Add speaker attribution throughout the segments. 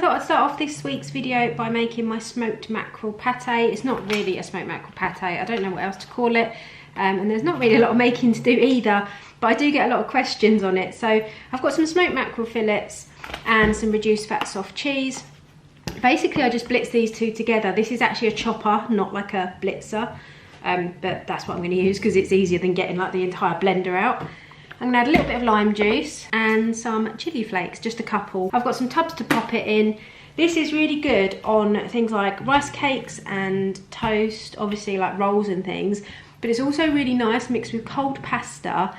Speaker 1: thought I'd start off this week's video by making my smoked mackerel pate. It's not really a smoked mackerel pate, I don't know what else to call it. And there's not really a lot of making to do either, but I do get a lot of questions on it. So I've got some smoked mackerel fillets and some reduced fat soft cheese. Basically I just blitz these two together. This is actually a chopper, not like a blitzer, but that's what I'm going to use because it's easier than getting like the entire blender out. I'm going to add a little bit of lime juice and some chili flakes, just a couple. I've got some tubs to pop it in. This is really good on things like rice cakes and toast, obviously like rolls and things, but it's also really nice mixed with cold pasta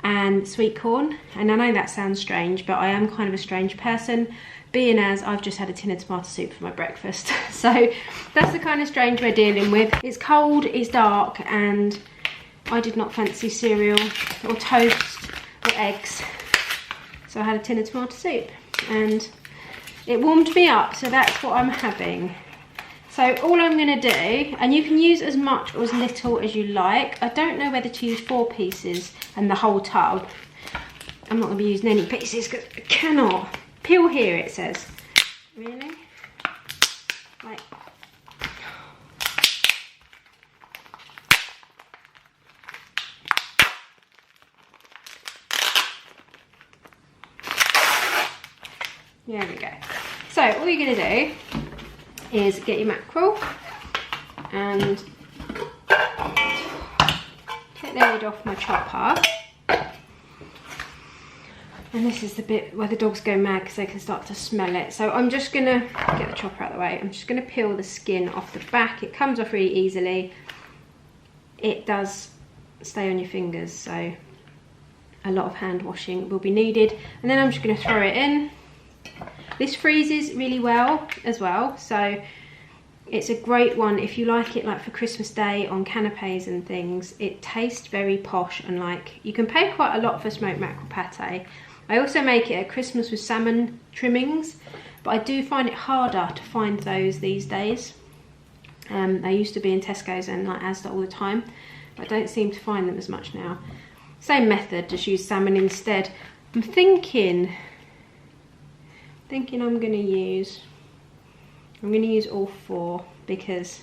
Speaker 1: and sweet corn. And I know that sounds strange, but I am kind of a strange person, being as I've just had a tin of tomato soup for my breakfast. So that's the kind of strange we're dealing with. It's cold, it's dark, and I did not fancy cereal or toast or eggs, so I had a tin of tomato soup and it warmed me up, so that's what I'm having. So all I'm going to do, and you can use as much or as little as you like. I don't know whether to use 4 pieces and the whole tub. I'm not going to be using any pieces because I cannot. Peel here, it says. Really? Like, there we go. So all you're going to do is get your mackerel and take the lid off my chopper. And this is the bit where the dogs go mad because they can start to smell it. So I'm just going to get the chopper out of the way. I'm just going to peel the skin off the back. It comes off really easily. It does stay on your fingers, so a lot of hand washing will be needed. And then I'm just going to throw it in. This freezes really well as well, so it's a great one if you like it like for Christmas Day on canapes and things. It tastes very posh and like you can pay quite a lot for smoked mackerel pate. I also make it at Christmas with salmon trimmings, but I do find it harder to find those these days. They used to be in Tesco's and like Asda all the time, but I don't seem to find them as much now. Same method, just use salmon instead. I'm thinking I'm gonna use all 4 because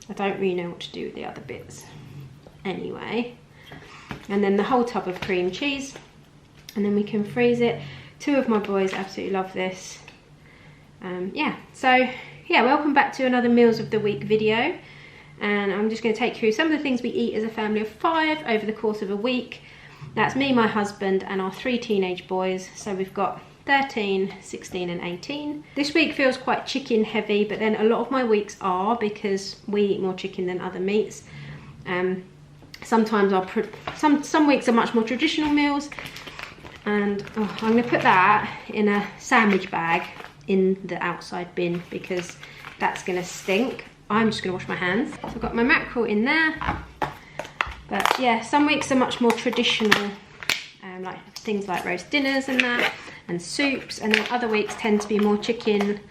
Speaker 1: I don't really know what to do with the other bits anyway. And then the whole tub of cream cheese, and then we can freeze it. 2 of my boys absolutely love this. Yeah, so yeah, welcome back to another Meals of the Week video, and I'm just going to take you through some of the things we eat as a family of 5 over the course of a week. That's me, my husband, and our 3 teenage boys. So we've got 13, 16 and 18. This week feels quite chicken heavy, but then a lot of my weeks are because we eat more chicken than other meats. Sometimes some weeks are much more traditional meals, and I'm going to put that in a sandwich bag in the outside bin because that's going to stink. I'm just going to wash my hands. So I've got my mackerel in there, but yeah, some weeks are much more traditional, like things like roast dinners and that, and soups, and then other weeks tend to be more chicken,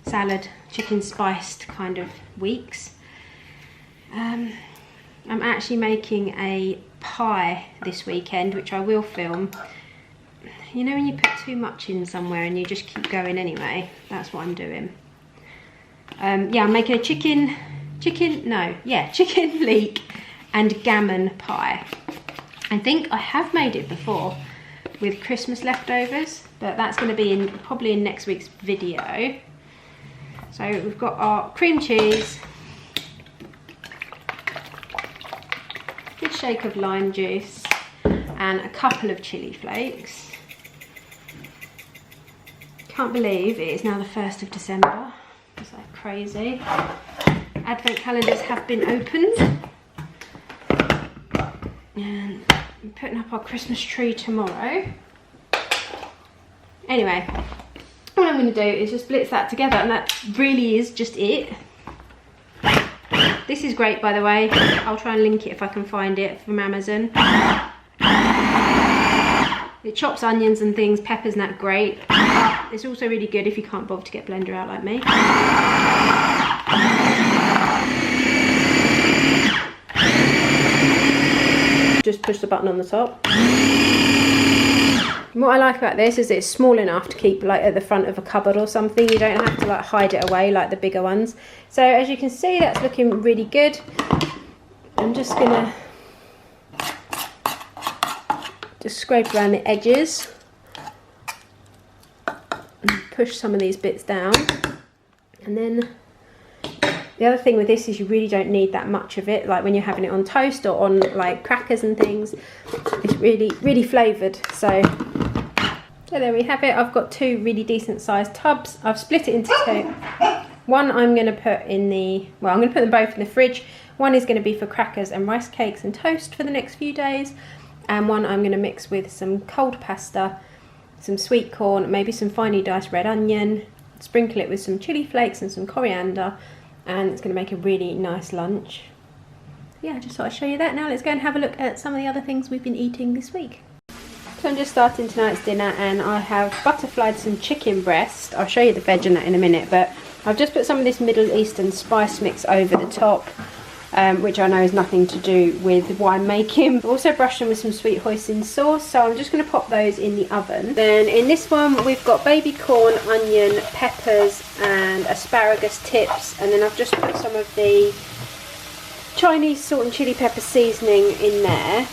Speaker 1: salad, chicken spiced kind of weeks. I'm actually making a pie this weekend, which I will film. You know when you put too much in somewhere and you just keep going anyway? That's what I'm doing. Yeah, I'm making a chicken leek and gammon pie. I think I have made it before with Christmas leftovers, but that's going to be probably in next week's video. So we've got our cream cheese, good shake of lime juice, and a couple of chili flakes. Can't believe it is now the 1st of December. It's like crazy. Advent calendars have been opened. And I'm putting up our Christmas tree tomorrow. Anyway, all I'm going to do is just blitz that together, and that really is just it. This is great, by the way. I'll try and link it if I can find it from Amazon. It chops onions and things, peppers and that, great. It's also really good if you can't bother to get a blender out like me. Just push the button on the top. What I like about this is it's small enough to keep like at the front of a cupboard or something. You don't have to like hide it away like the bigger ones. So as you can see, that's looking really good. I'm just gonna scrape around the edges and push some of these bits down. And then the other thing with this is you really don't need that much of it. Like when you're having it on toast or on like crackers and things, it's really flavoured. So there we have it. I've got 2 really decent sized tubs. I've split it into 2. One I'm going to put in the, well, I'm going to put them both in the fridge. One is going to be for crackers and rice cakes and toast for the next few days. And one I'm going to mix with some cold pasta, some sweet corn, maybe some finely diced red onion, sprinkle it with some chili flakes and some coriander, and it's going to make a really nice lunch. Yeah, I just thought I'd show you that. Now let's go and have a look at some of the other things we've been eating this week. So I'm just starting tonight's dinner, and I have butterflied some chicken breast. I'll show you the veg in that in a minute, but I've just put some of this Middle Eastern spice mix over the top, which I know has nothing to do with what I'm making. I've also brushed them with some sweet hoisin sauce, so I'm just going to pop those in the oven. Then in this one we've got baby corn, onion, peppers and asparagus tips, and then I've just put some of the Chinese salt and chili pepper seasoning in there.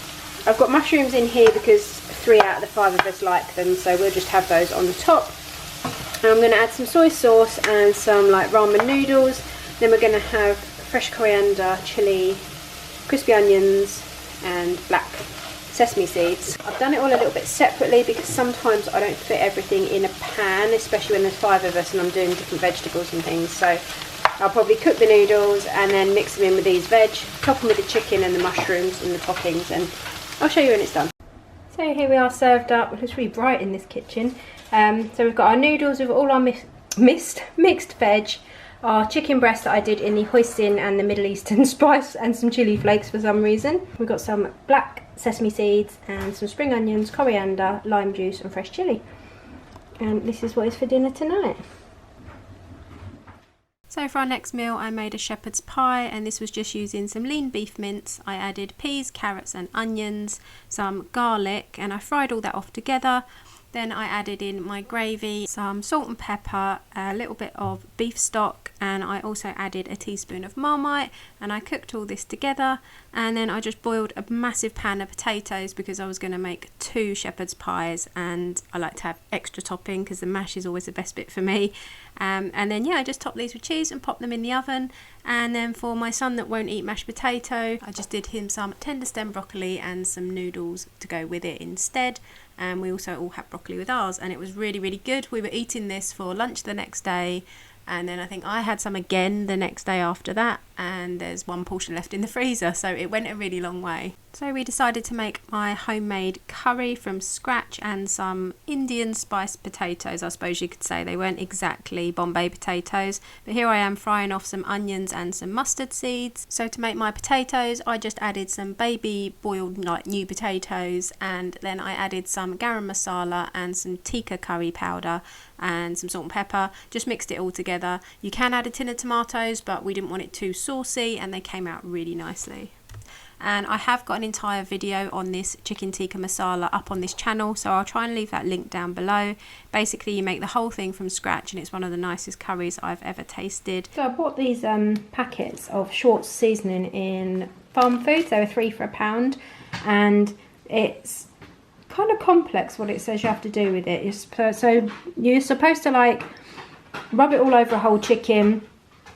Speaker 1: I've got mushrooms in here because 3 out of the 5 of us like them, so we'll just have those on the top. And I'm going to add some soy sauce and some like ramen noodles. Then we're going to have fresh coriander, chilli, crispy onions and black sesame seeds. I've done it all a little bit separately because sometimes I don't fit everything in a pan, especially when there's 5 of us and I'm doing different vegetables and things. So I'll probably cook the noodles and then mix them in with these veg, top them with the chicken and the mushrooms and the toppings, and I'll show you when it's done. So here we are served up. It's really bright in this kitchen. So we've got our noodles with all our mixed veg, our chicken breast that I did in the hoisin and the Middle Eastern spice and some chili flakes for some reason. We've got some black sesame seeds and some spring onions, coriander, lime juice and fresh chilli. And this is what is for dinner tonight. So for our next meal I made a shepherd's pie, and this was just using some lean beef mince. I added peas, carrots and onions, some garlic, and I fried all that off together. Then I added in my gravy, some salt and pepper, a little bit of beef stock, and I also added a teaspoon of Marmite, and I cooked all this together. And then I just boiled a massive pan of potatoes because I was going to make 2 shepherd's pies, and I like to have extra topping because the mash is always the best bit for me. And then yeah, I just topped these with cheese and popped them in the oven. And then for my son that won't eat mashed potato, I just did him some tender stem broccoli and some noodles to go with it instead. And we also all had broccoli with ours, and it was really good. We were eating this for lunch the next day, and then I think I had some again the next day after that, and there's 1 portion left in the freezer, so it went a really long way. So we decided to make my homemade curry from scratch and some Indian spiced potatoes, I suppose you could say. They weren't exactly Bombay potatoes, but here I am frying off some onions and some mustard seeds. So to make my potatoes, I just added some baby boiled like new potatoes, and then I added some garam masala and some tikka curry powder and some salt and pepper. Just mixed it all together. You can add a tin of tomatoes, but we didn't want it too saucy, and they came out really nicely. And I have got an entire video on this chicken tikka masala up on this channel, so I'll try and leave that link down below. Basically you make the whole thing from scratch, and it's one of the nicest curries I've ever tasted. So I bought these packets of Schwartz seasoning in Farm Foods. They were 3 for £1, and it's kind of complex what it says you have to do with it. So you're supposed to like rub it all over a whole chicken,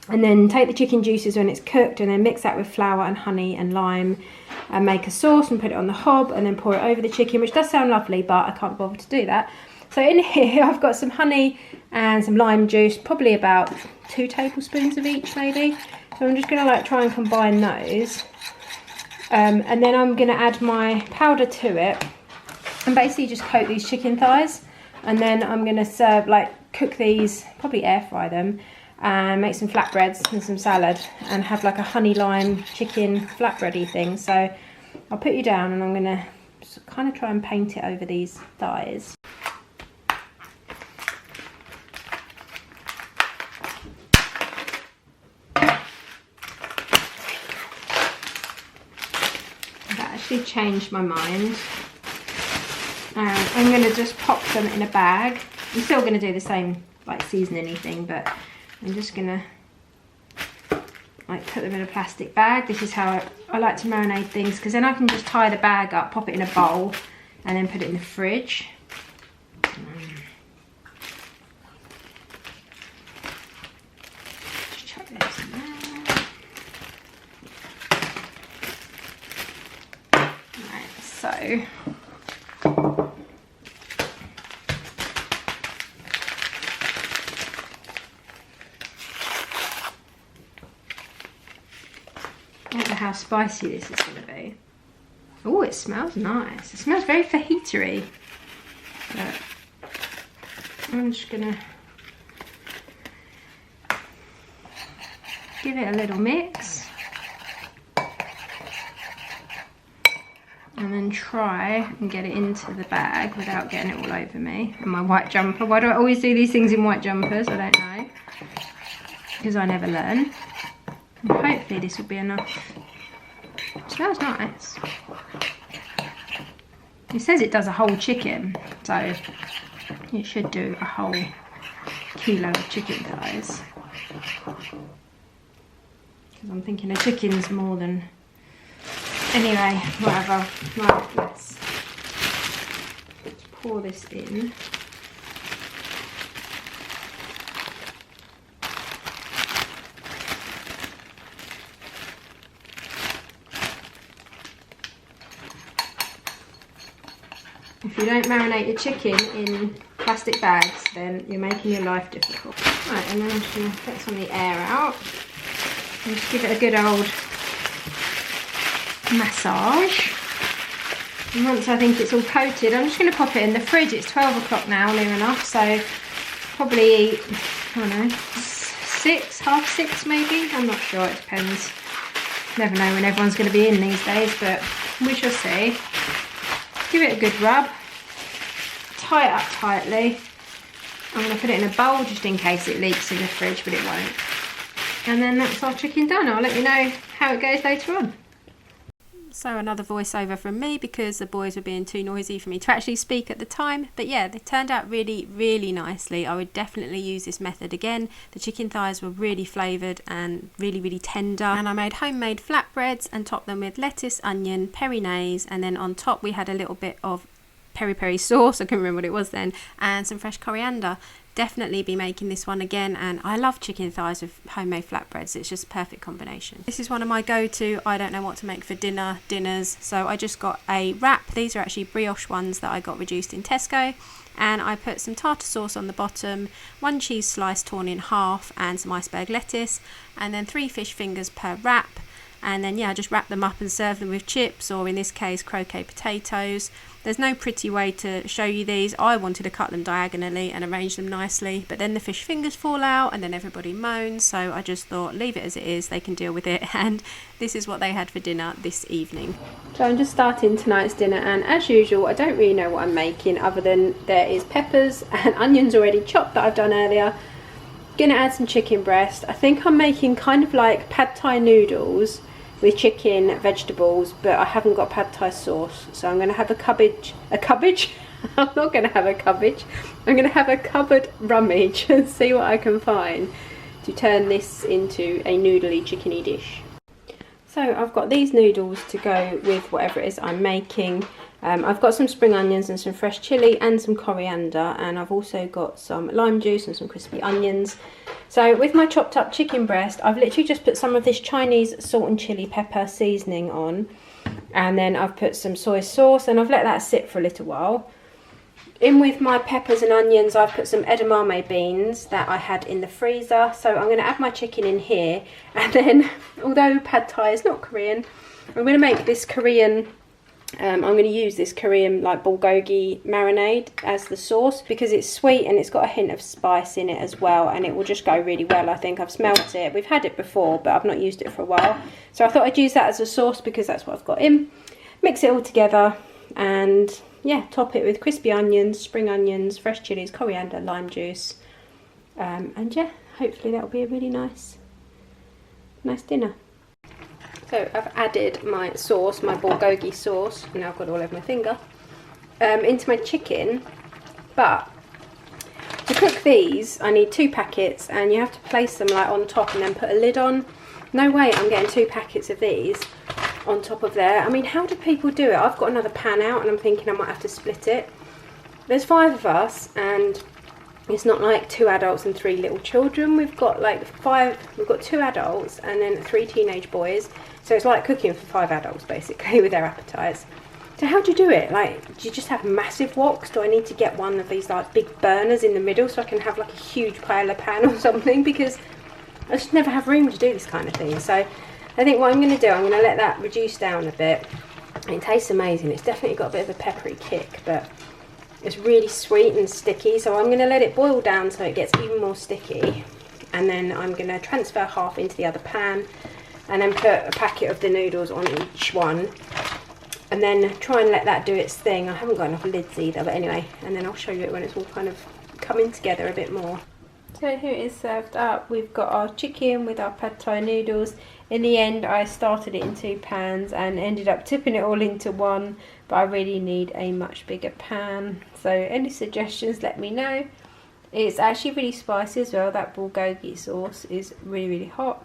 Speaker 1: and then take the chicken juices when it's cooked, and then mix that with flour and honey and lime and make a sauce and put it on the hob and then pour it over the chicken, which does sound lovely, but I can't bother to do that. So in here I've got some honey and some lime juice, probably about 2 tablespoons of each maybe. So I'm just going to like try and combine those, and then I'm going to add my powder to it and basically just coat these chicken thighs, and then I'm going to serve, like cook these, probably air fry them, and make some flatbreads and some salad, and have like a honey lime chicken flatbready thing. So I'll put you down, and I'm going to kind of try and paint it over these thighs. That actually changed my mind. I'm going to just pop them in a bag. I'm still going to do the same, like seasoning thing, but I'm just going to like put them in a plastic bag. This is how I like to marinate things, because then I can just tie the bag up, pop it in a bowl, and then put it in the fridge. Just chuck this in there. Right, so I don't know how spicy this is going to be. Oh, it smells nice. It smells very fajitery. But I'm just going to give it a little mix. And then try and get it into the bag without getting it all over me. And my white jumper. Why do I always do these things in white jumpers? I don't know. Because I never learn. And hopefully this will be enough. It smells nice. It says it does a whole chicken, so it should do a whole kilo of chicken thighs. Because I'm thinking a chicken's more than... Anyway, whatever. Right, let's pour this in. If you don't marinate your chicken in plastic bags, then you're making your life difficult. Right, and then I'm just going to get some of the air out and just give it a good old massage. And once I think it's all coated, I'm just going to pop it in the fridge. It's 12 o'clock now, near enough, so probably eat, I don't know, 6, half 6 maybe. I'm not sure, it depends. Never know when everyone's going to be in these days, but we shall see. Give it a good rub, tie it up tightly. I'm going to put it in a bowl just in case it leaks in the fridge, but it won't. And then that's our chicken done. I'll let you know how it goes later on. So another voiceover from me because the boys were being too noisy for me to actually speak at the time. But yeah, they turned out really, really nicely. I would definitely use this method again. The chicken thighs were really flavoured and really, really tender. And I made homemade flatbreads and topped them with lettuce, onion, peri-naise, and then on top we had a little bit of peri-peri sauce, I can't remember what it was then, and some fresh coriander. Definitely be making this one again, and I love chicken thighs with homemade flatbreads. It's just a perfect combination. This is one of my go-to I don't know what to make for dinners, so I just got a wrap. These are actually brioche ones that I got reduced in Tesco, and I put some tartar sauce on the bottom, 1 cheese slice torn in half, and some iceberg lettuce, and then 3 fish fingers per wrap. And then yeah, just wrap them up and serve them with chips, or in this case croquet potatoes. There's no pretty way to show you these. I wanted to cut them diagonally and arrange them nicely, but then the fish fingers fall out and then everybody moans, so I just thought leave it as it is, they can deal with it, and this is what they had for dinner this evening. So I'm just starting tonight's dinner, and as usual I don't really know what I'm making other than there is peppers and onions already chopped that I've done earlier. Gonna add some chicken breast. I think I'm making kind of like pad thai noodles with chicken, vegetables, but I haven't got pad thai sauce, so I'm going to have a cabbage. I'm not going to have a cabbage. I'm going to have a cupboard rummage and see what I can find to turn this into a noodly chickeny dish. So I've got these noodles to go with whatever it is I'm making. I've got some spring onions and some fresh chilli and some coriander, and I've also got some lime juice and some crispy onions. So with my chopped up chicken breast, I've literally just put some of this Chinese salt and chili pepper seasoning on, and then I've put some soy sauce and I've let that sit for a little while. In with my peppers and onions, I've put some edamame beans that I had in the freezer. So I'm going to add my chicken in here, and then although pad thai is not Korean, I'm going to make this Korean I'm going to use this Korean like bulgogi marinade as the sauce because it's sweet and it's got a hint of spice in it as well, and it will just go really well. I think I've smelt it. We've had it before, but I've not used it for a while, so I thought I'd use that as a sauce because that's what I've got in. Mix it all together and yeah, top it with crispy onions, spring onions, fresh chilies, coriander, lime juice, and yeah, hopefully that'll be a really nice dinner. So I've added my sauce, my bulgogi sauce, now I've got it all over my finger. into my chicken, but to cook these I need 2 packets, and you have to place them like on top and then put a lid on. No way I'm getting 2 packets of these on top of there. I mean, how do people do it? I've got another pan out and I'm thinking I might have to split it. There's 5 of us, and it's not like 2 adults and 3 little children. We've got like 2 adults and then 3 teenage boys. So it's like cooking for 5 adults basically with their appetites. So how do you do it? Like, do you just have massive woks? Do I need to get one of these like big burners in the middle so I can have like a huge paella pan or something? Because I just never have room to do this kind of thing. So I think what I'm going to do, I'm going to let that reduce down a bit. It tastes amazing. It's definitely got a bit of a peppery kick, but it's really sweet and sticky. So I'm going to let it boil down so it gets even more sticky. And then I'm going to transfer half into the other pan and then put a packet of the noodles on each one. And then try and let that do its thing. I haven't got enough lids either, but anyway. And then I'll show you it when it's all kind of coming together a bit more. So here it is served up. We've got our chicken with our pad thai noodles. In the end, I started it in 2 pans and ended up tipping it all into one, but I really need a much bigger pan. So any suggestions, let me know. It's actually really spicy as well. That bulgogi sauce is really, really hot.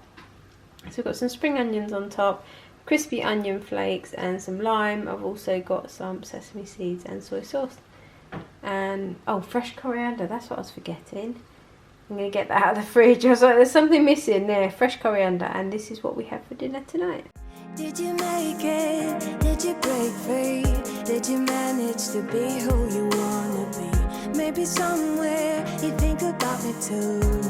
Speaker 1: So we've got some spring onions on top, crispy onion flakes and some lime. I've also got some sesame seeds and soy sauce. And, oh, fresh coriander, that's what I was forgetting. I'm going to get that out of the fridge. I was like, there's something missing there. Fresh coriander, and this is what we have for dinner tonight.
Speaker 2: Did you make it? Did you break free? Did you manage to be who you wanna be? Maybe somewhere you think about me too.